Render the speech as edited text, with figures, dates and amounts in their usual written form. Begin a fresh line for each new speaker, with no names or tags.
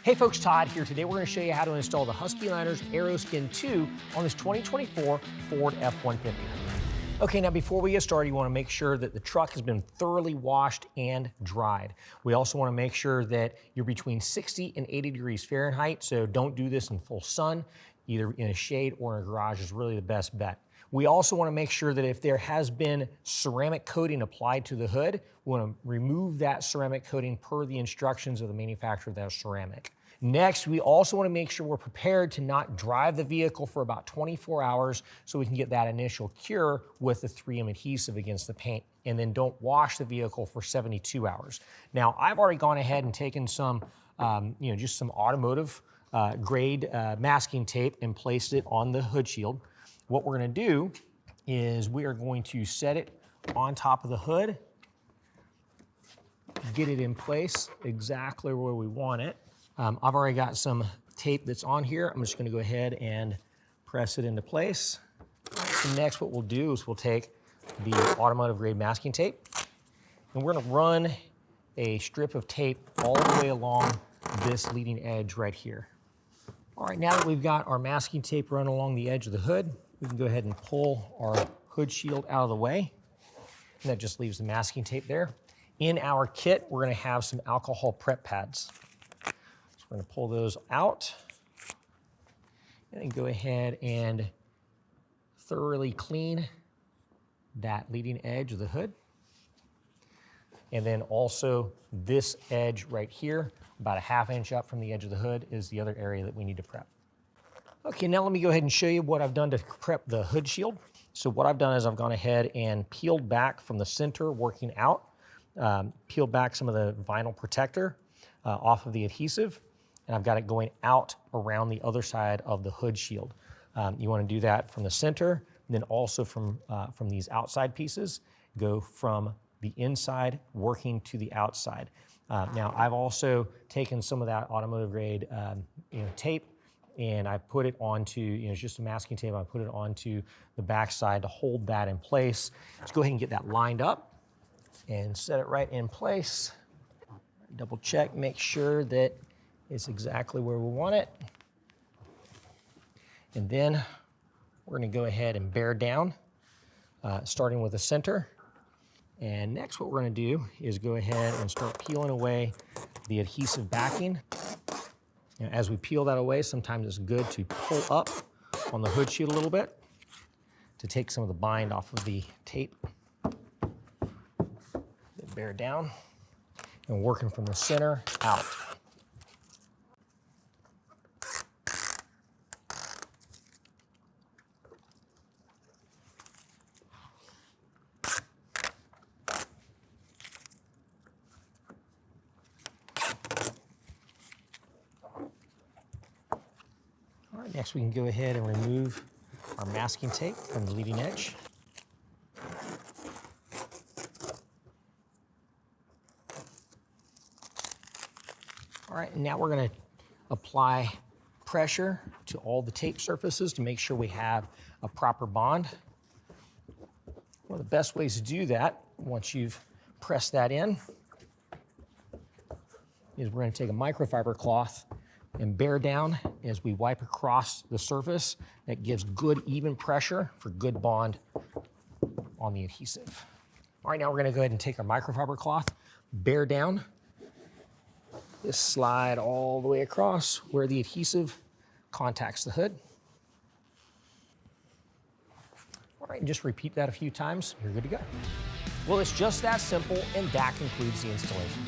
Hey folks, Todd here. Today we're going to show you how to install the Husky Liner's Aeroskin II on this 2024 Ford F-150. Okay, now before we get started, you want to make sure that the truck has been thoroughly washed and dried. We also want to make sure that you're between 60 and 80 degrees Fahrenheit, so don't do this in full sun. Either in a shade or in a garage is really the best bet. We also want to make sure that if there has been ceramic coating applied to the hood, we want to remove that ceramic coating per the instructions of the manufacturer of that ceramic. Next, we also want to make sure we're prepared to not drive the vehicle for about 24 hours so we can get that initial cure with the 3M adhesive against the paint. And then don't wash the vehicle for 72 hours. Now, I've already gone ahead and taken some, just some automotive grade masking tape and placed it on the hood shield. What we're going to do is we are going to set it on top of the hood, get it in place exactly where we want it. I've already got some tape that's on here. I'm just going to go ahead and press it into place. So next what we'll do is we'll take the automotive grade masking tape and we're going to run a strip of tape all the way along this leading edge right here. All right, now that we've got our masking tape run along the edge of the hood, we can go ahead and pull our hood shield out of the way. And that just leaves the masking tape there. In our kit, we're going to have some alcohol prep pads. So we're going to pull those out and then go ahead and thoroughly clean that leading edge of the hood. And then also this edge right here, about a ½ inch up from the edge of the hood, is the other area that we need to prep. Okay, now let me go ahead and show you what I've done to prep the hood shield. So what I've done is I've gone ahead and peeled back from the center, working out, peeled back some of the vinyl protector off of the adhesive, and I've got it going out around the other side of the hood shield. You want to do that from the center, and then also from these outside pieces, go from the inside working to the outside. Now I've also taken some of that automotive grade tape, and I put it onto, it's just a masking tape, I put it onto the backside to hold that in place. Let's go ahead and get that lined up and set it right in place. Double check, make sure that it's exactly where we want it. And then we're gonna go ahead and bear down, starting with the center. And next what we're gonna do is go ahead and start peeling away the adhesive backing. As we peel that away, sometimes it's good to pull up on the hood shield a little bit to take some of the bind off of the tape. Then bear down and working from the center out. All right, next we can go ahead and remove our masking tape from the leading edge. All right, and now we're going to apply pressure to all the tape surfaces to make sure we have a proper bond. One of the best ways to do that, once you've pressed that in, is we're going to take a microfiber cloth and bear down as we wipe across the surface. That gives good even pressure for good bond on the adhesive. All right, now we're going to go ahead and take our microfiber cloth, bear down, just slide all the way across where the adhesive contacts the hood. All right, and just repeat that a few times, you're good to go. Well, it's just that simple, and that concludes the installation.